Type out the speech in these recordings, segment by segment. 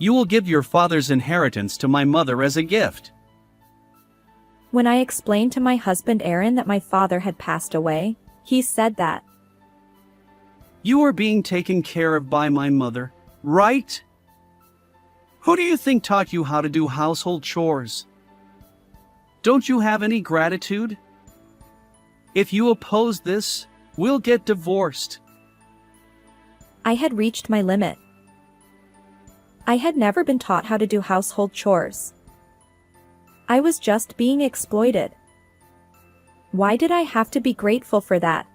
You will give your father's inheritance to my mother as a gift. When I explained to my husband Aaron that my father had passed away, he said that You are being taken care of by my mother, right? Who do you think taught you how to do household chores? Don't you have any gratitude? If you oppose this, we'll get divorced. I had reached my limit. I had never been taught how to do household chores. I was just being exploited. Why did I have to be grateful for that?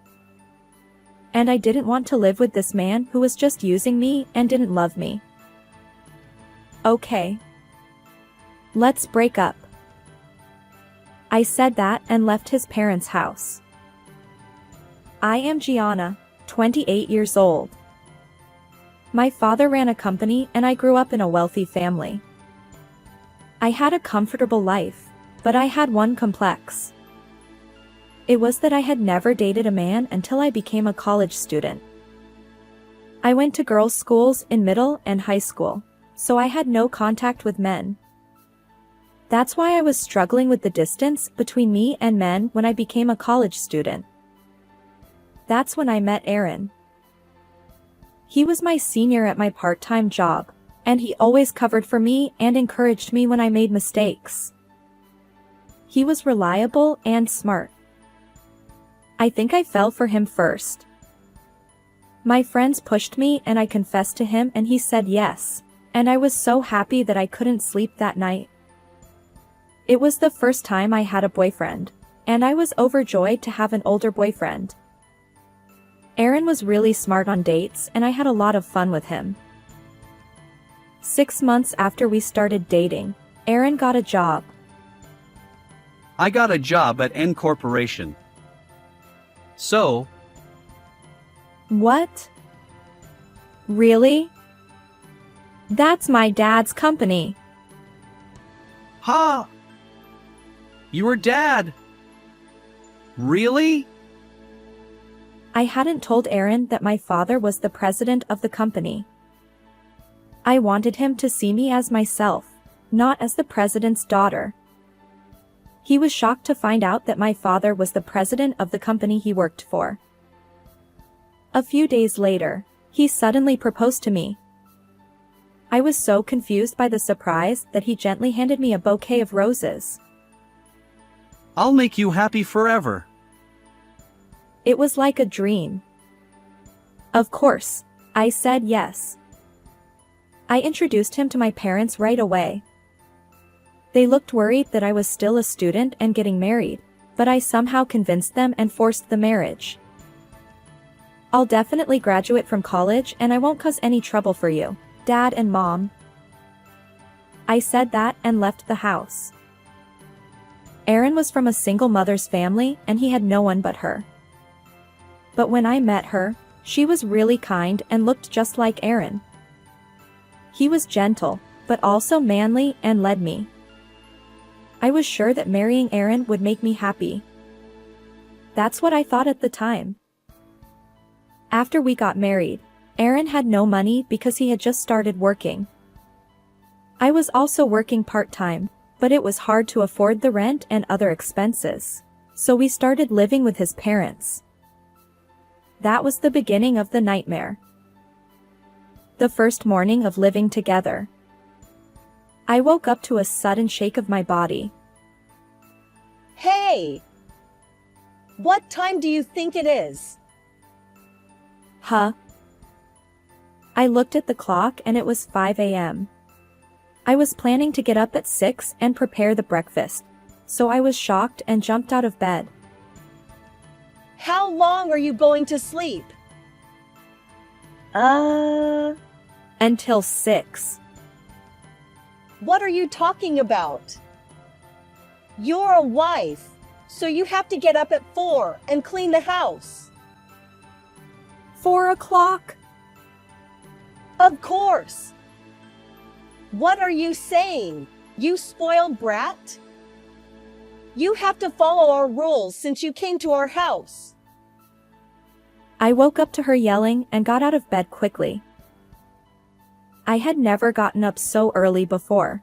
And I didn't want to live with this man who was just using me and didn't love me. Okay. Let's break up. I said that and left his parents' house. I am Gianna, 28 years old. My father ran a company and I grew up in a wealthy family. I had a comfortable life, but I had one complex. It was that I had never dated a man until I became a college student. I went to girls' schools in middle and high school, so I had no contact with men. That's why I was struggling with the distance between me and men when I became a college student. That's when I met Aaron. He was my senior at my part-time job, and he always covered for me and encouraged me when I made mistakes. He was reliable and smart. I think I fell for him first. My friends pushed me and I confessed to him and he said yes, and I was so happy that I couldn't sleep that night. It was the first time I had a boyfriend, and I was overjoyed to have an older boyfriend. Aaron was really smart on dates and I had a lot of fun with him. 6 months after we started dating, Aaron got a job. I got a job at N Corporation. So, What? Really? That's my dad's company. ha! Your dad? Really? I hadn't told Aaron that my father was the president of the company. I wanted him to see me as myself, not as the president's daughter. He was shocked to find out that my father was the president of the company he worked for. A few days later, he suddenly proposed to me. I was so confused by the surprise that he gently handed me a bouquet of roses. I'll make you happy forever. It was like a dream. Of course, I said yes. I introduced him to my parents right away. They looked worried that I was still a student and getting married, but I somehow convinced them and forced the marriage. I'll definitely graduate from college and I won't cause any trouble for you, Dad and Mom. I said that and left the house. Aaron was from a single mother's family and he had no one but her. But when I met her, she was really kind and looked just like Aaron. He was gentle, but also manly and led me. I was sure that marrying Aaron would make me happy. That's what I thought at the time. After we got married, Aaron had no money because he had just started working. I was also working part-time, but it was hard to afford the rent and other expenses, so we started living with his parents. That was the beginning of the nightmare. The first morning of living together, I woke up to a sudden shake of my body. Hey! What time do you think it is? Huh? I looked at the clock and it was 5 a.m. I was planning to get up at 6 and prepare the breakfast, so I was shocked and jumped out of bed. How long are you going to sleep? Until 6. What are you talking about? You're a wife, so you have to get up at 4 and clean the house. 4 o'clock? Of course. What are you saying, you spoiled brat? You have to follow our rules since you came to our house. I woke up to her yelling and got out of bed quickly. I had never gotten up so early before.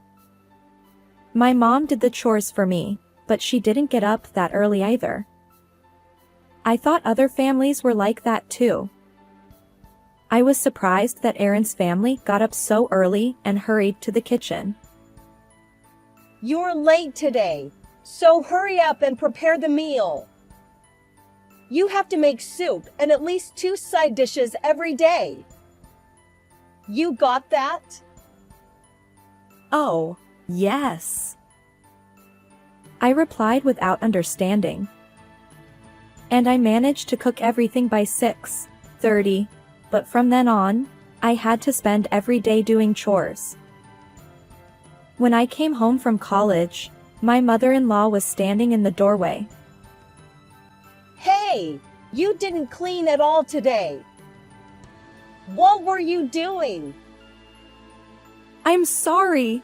My mom did the chores for me, but she didn't get up that early either. I thought other families were like that too. I was surprised that Aaron's family got up so early and hurried to the kitchen. You're late today, so hurry up and prepare the meal. You have to make soup and at least 2 side dishes every day. You got that? Oh, yes. I replied without understanding. And I managed to cook everything by 6:30, but from then on, I had to spend every day doing chores. When I came home from college, my mother-in-law was standing in the doorway. Hey, you didn't clean at all today. What were you doing? I'm sorry.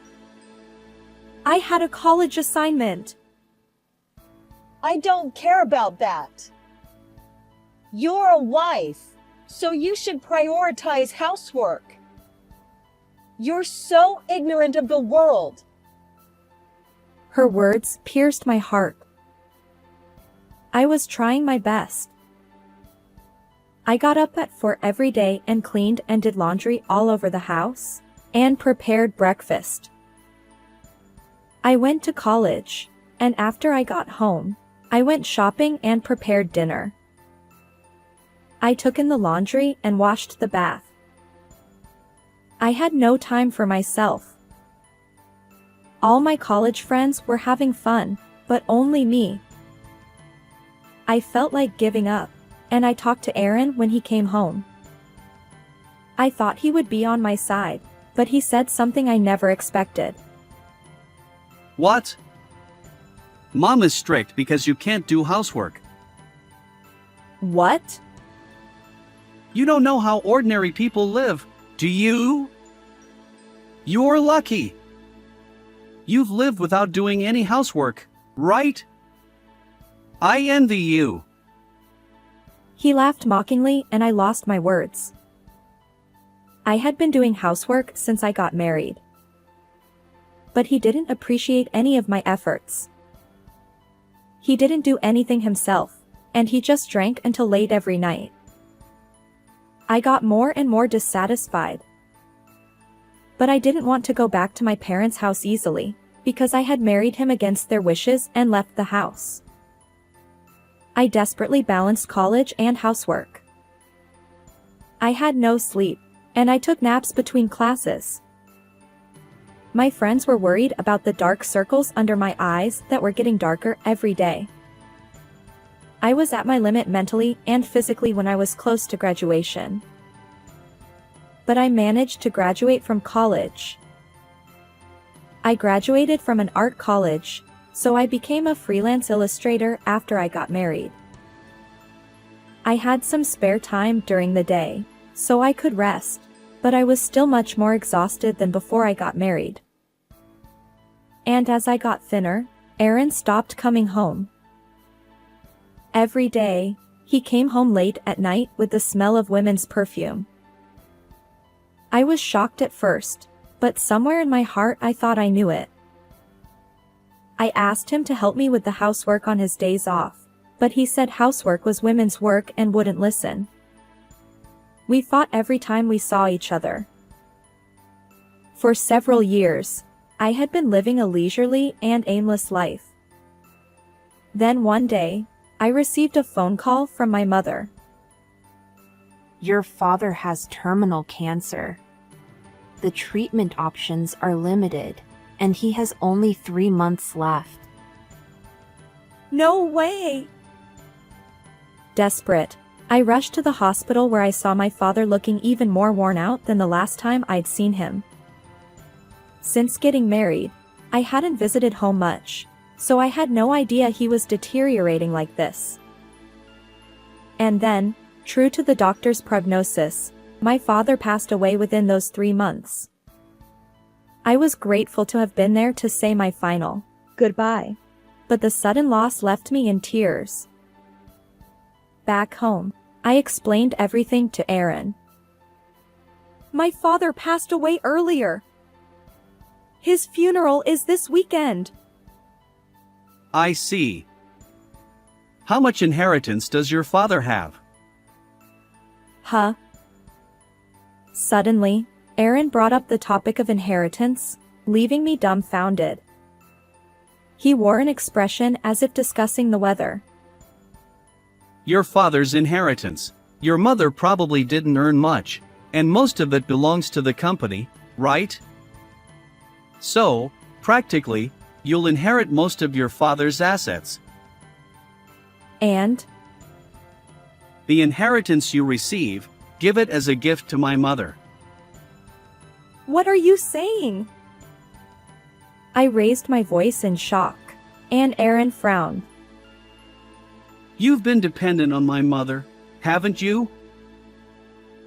I had a college assignment. I don't care about that. You're a wife, so you should prioritize housework. You're so ignorant of the world. Her words pierced my heart. I was trying my best. I got up at 4 every day and cleaned and did laundry all over the house, and prepared breakfast. I went to college, and after I got home, I went shopping and prepared dinner. I took in the laundry and washed the bath. I had no time for myself. All my college friends were having fun, but only me. I felt like giving up, and I talked to Aaron when he came home. I thought he would be on my side, but he said something I never expected. What? Mom is strict because you can't do housework. What? You don't know how ordinary people live, do you? You're lucky. You've lived without doing any housework, right? I envy you. He laughed mockingly and I lost my words. I had been doing housework since I got married. But he didn't appreciate any of my efforts. He didn't do anything himself, and he just drank until late every night. I got more and more dissatisfied. But I didn't want to go back to my parents' house easily, because I had married him against their wishes and left the house. I desperately balanced college and housework. I had no sleep, and I took naps between classes. My friends were worried about the dark circles under my eyes that were getting darker every day. I was at my limit mentally and physically when I was close to graduation. But I managed to graduate from college. I graduated from an art college, so I became a freelance illustrator after I got married. I had some spare time during the day, so I could rest, but I was still much more exhausted than before I got married. And as I got thinner, Aaron stopped coming home. Every day, he came home late at night with the smell of women's perfume. I was shocked at first, but somewhere in my heart I thought I knew it. I asked him to help me with the housework on his days off, but he said housework was women's work and wouldn't listen. We fought every time we saw each other. For several years, I had been living a leisurely and aimless life. Then one day, I received a phone call from my mother. Your father has terminal cancer. The treatment options are limited, and he has only 3 months left. No way! Desperate, I rushed to the hospital where I saw my father looking even more worn out than the last time I'd seen him. Since getting married, I hadn't visited home much, so I had no idea he was deteriorating like this. And then, true to the doctor's prognosis, my father passed away within those 3 months. I was grateful to have been there to say my final goodbye, but the sudden loss left me in tears. Back home, I explained everything to Aaron. My father passed away earlier. His funeral is this weekend. I see. How much inheritance does your father have? Huh? Suddenly, Aaron brought up the topic of inheritance, leaving me dumbfounded. He wore an expression as if discussing the weather. Your father's inheritance. Your mother probably didn't earn much, and most of it belongs to the company, right? So, practically, you'll inherit most of your father's assets. And? The inheritance you receive, give it as a gift to my mother. What are you saying? I raised my voice in shock, and Aaron frowned. You've been dependent on my mother, haven't you?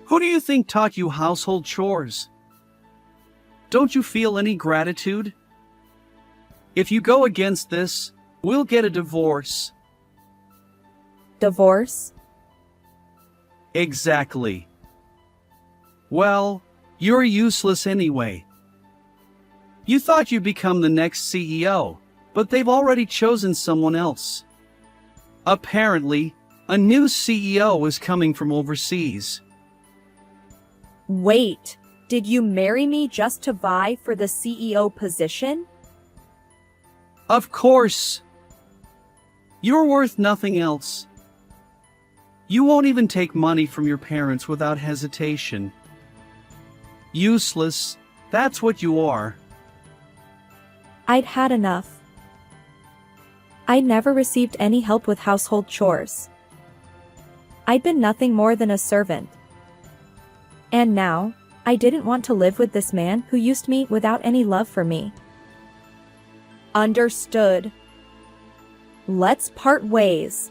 Who do you think taught you household chores? Don't you feel any gratitude? If you go against this, we'll get a divorce. Divorce? Exactly. Well, you're useless anyway. You thought you'd become the next CEO, but they've already chosen someone else. Apparently, a new CEO is coming from overseas. Wait, did you marry me just to vie for the CEO position? Of course. You're worth nothing else. You won't even take money from your parents without hesitation. Useless, that's what you are. I'd had enough. I never received any help with household chores. I'd been nothing more than a servant. And now, I didn't want to live with this man who used me without any love for me. Understood. Let's part ways.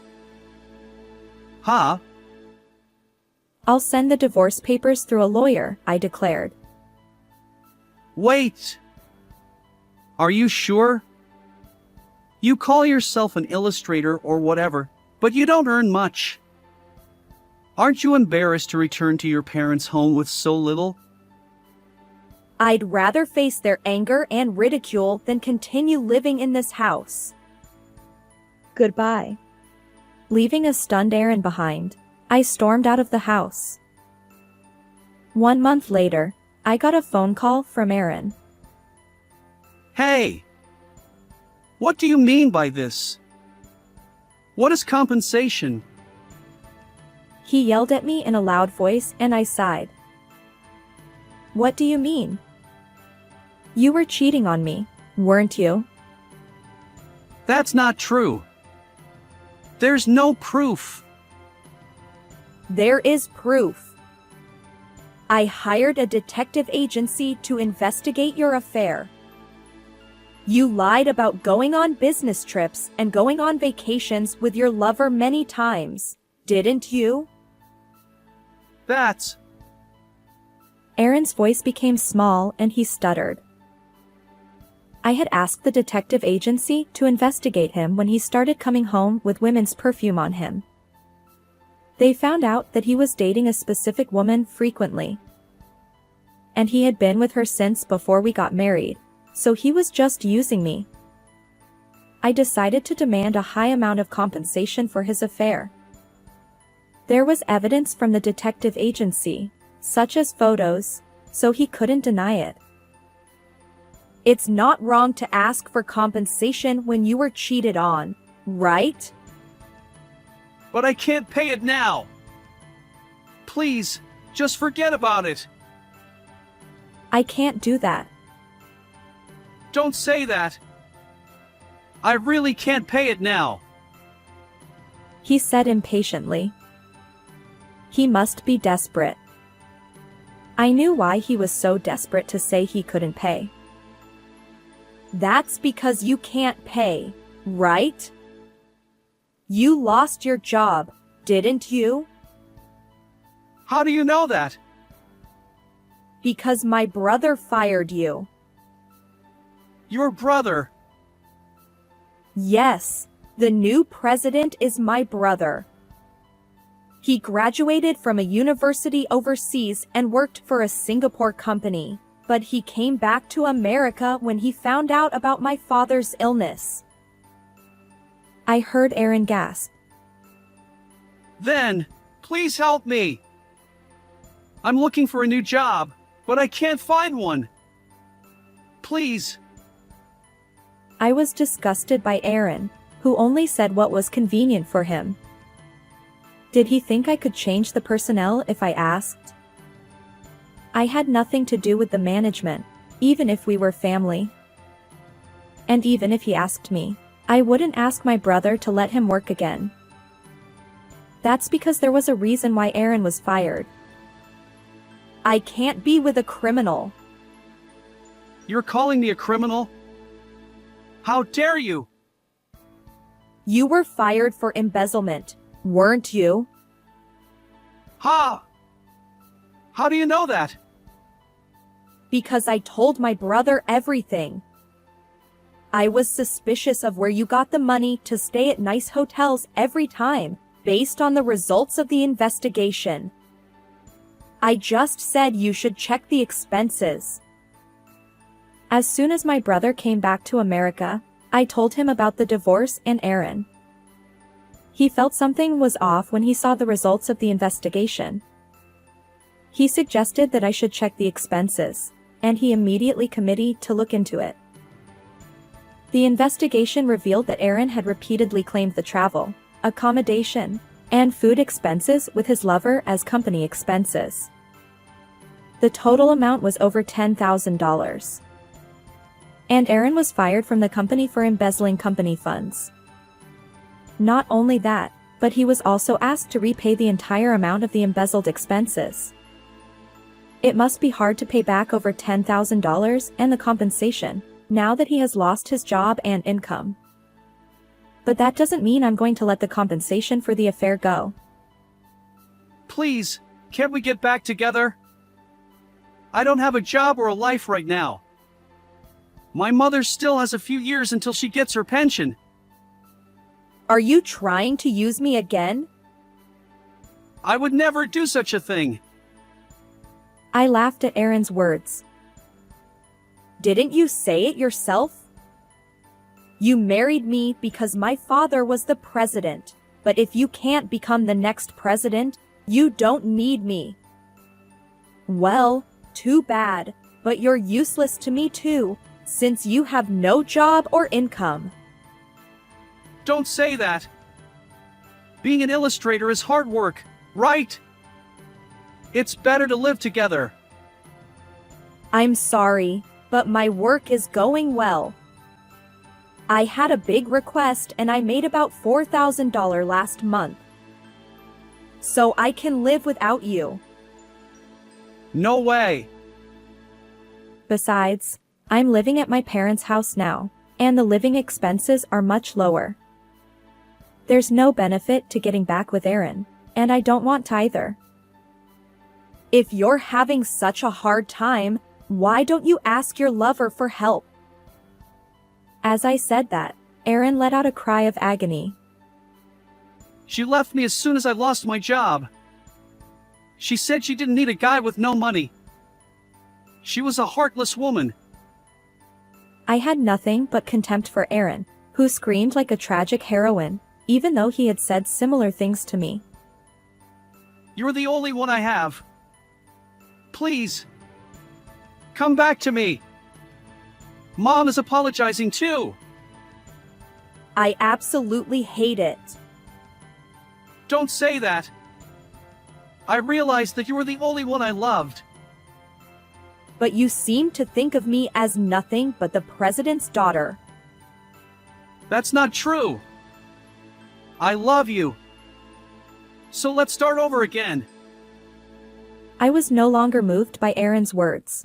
Huh? I'll send the divorce papers through a lawyer, I declared. Wait! Are you sure? You call yourself an illustrator or whatever, but you don't earn much. Aren't you embarrassed to return to your parents' home with so little? I'd rather face their anger and ridicule than continue living in this house. Goodbye. Leaving a stunned Aaron behind, I stormed out of the house. 1 month later, I got a phone call from Aaron. Hey! What do you mean by this? What is compensation? He yelled at me in a loud voice and I sighed. What do you mean? You were cheating on me, weren't you? That's not true. There's no proof. There is proof. I hired a detective agency to investigate your affair. You lied about going on business trips and going on vacations with your lover many times, didn't you? That's... Aaron's voice became small and he stuttered. I had asked the detective agency to investigate him when he started coming home with women's perfume on him. They found out that he was dating a specific woman frequently. And he had been with her since before we got married, so he was just using me. I decided to demand a high amount of compensation for his affair. There was evidence from the detective agency, such as photos, so he couldn't deny it. It's not wrong to ask for compensation when you were cheated on, right? But I can't pay it now. Please, just forget about it. I can't do that. Don't say that. I really can't pay it now. He said impatiently. He must be desperate. I knew why he was so desperate to say he couldn't pay. That's because you can't pay, right? You lost your job, didn't you? How do you know that? Because my brother fired you. Your brother. Yes, the new president is my brother. He graduated from a university overseas and worked for a Singapore company, but he came back to America when he found out about my father's illness. I heard Aaron gasp. Then, please help me. I'm looking for a new job, but I can't find one. Please. I was disgusted by Aaron, who only said what was convenient for him. Did he think I could change the personnel if I asked? I had nothing to do with the management, even if we were family. And even if he asked me, I wouldn't ask my brother to let him work again. That's because there was a reason why Aaron was fired. I can't be with a criminal. You're calling me a criminal? How dare you? You were fired for embezzlement, weren't you? Ha! How do you know that? Because I told my brother everything. I was suspicious of where you got the money to stay at nice hotels every time, based on the results of the investigation. I just said you should check the expenses. As soon as my brother came back to America, I told him about the divorce and Aaron. He felt something was off when he saw the results of the investigation. He suggested that I should check the expenses, and he immediately committed to look into it. The investigation revealed that Aaron had repeatedly claimed the travel, accommodation, and food expenses with his lover as company expenses. The total amount was over $10,000. And Aaron was fired from the company for embezzling company funds. Not only that, but he was also asked to repay the entire amount of the embezzled expenses. It must be hard to pay back over $10,000 and the compensation, now that he has lost his job and income. But that doesn't mean I'm going to let the compensation for the affair go. Please, can't we get back together? I don't have a job or a life right now. My mother still has a few years until she gets her pension. Are you trying to use me again? I would never do such a thing. I laughed at Aaron's words. Didn't you say it yourself? You married me because my father was the president, but if you can't become the next president, you don't need me. Well, too bad, but you're useless to me too, since you have no job or income. Don't say that. Being an illustrator is hard work, right? It's better to live together. I'm sorry, but my work is going well. I had a big request and I made about $4,000 last month. So I can live without you. No way. Besides, I'm living at my parents' house now, and the living expenses are much lower. There's no benefit to getting back with Aaron, and I don't want to either. If you're having such a hard time, why don't you ask your lover for help? As I said that, Aaron let out a cry of agony. She left me as soon as I lost my job. She said she didn't need a guy with no money. She was a heartless woman. I had nothing but contempt for Aaron, who screamed like a tragic heroine, even though he had said similar things to me. You're the only one I have. Please. Come back to me. Mom is apologizing too. I absolutely hate it. Don't say that. I realized that you were the only one I loved. But you seem to think of me as nothing but the president's daughter. That's not true. I love you. So let's start over again. I was no longer moved by Aaron's words.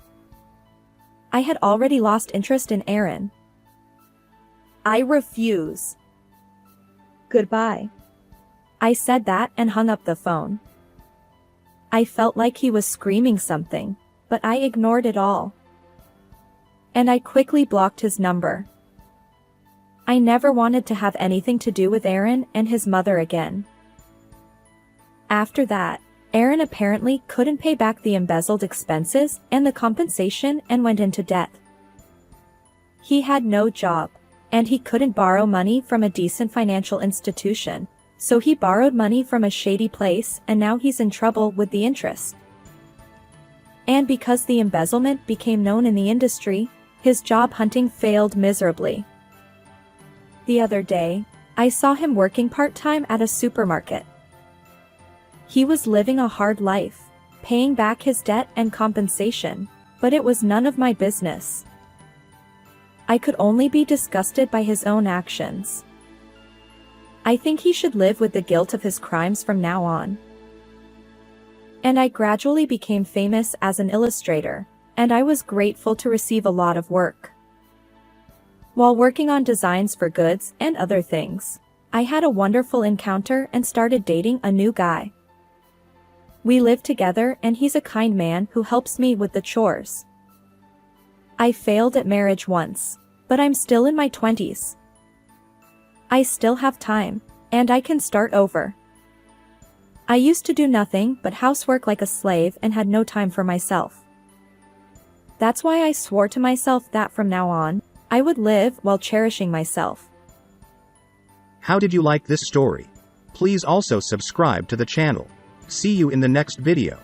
I had already lost interest in Aaron. I refuse. Goodbye. I said that and hung up the phone. I felt like he was screaming something, but I ignored it all. And I quickly blocked his number. I never wanted to have anything to do with Aaron and his mother again. After that, Aaron apparently couldn't pay back the embezzled expenses and the compensation and went into debt. He had no job, and he couldn't borrow money from a decent financial institution, so he borrowed money from a shady place and now he's in trouble with the interest. And because the embezzlement became known in the industry, his job hunting failed miserably. The other day, I saw him working part-time at a supermarket. He was living a hard life, paying back his debt and compensation, but it was none of my business. I could only be disgusted by his own actions. I think he should live with the guilt of his crimes from now on. And I gradually became famous as an illustrator, and I was grateful to receive a lot of work. While working on designs for goods and other things, I had a wonderful encounter and started dating a new guy. We live together and he's a kind man who helps me with the chores. I failed at marriage once, but I'm still in my 20s. I still have time, and I can start over. I used to do nothing but housework like a slave and had no time for myself. That's why I swore to myself that from now on, I would live while cherishing myself. How did you like this story? Please also subscribe to the channel. See you in the next video.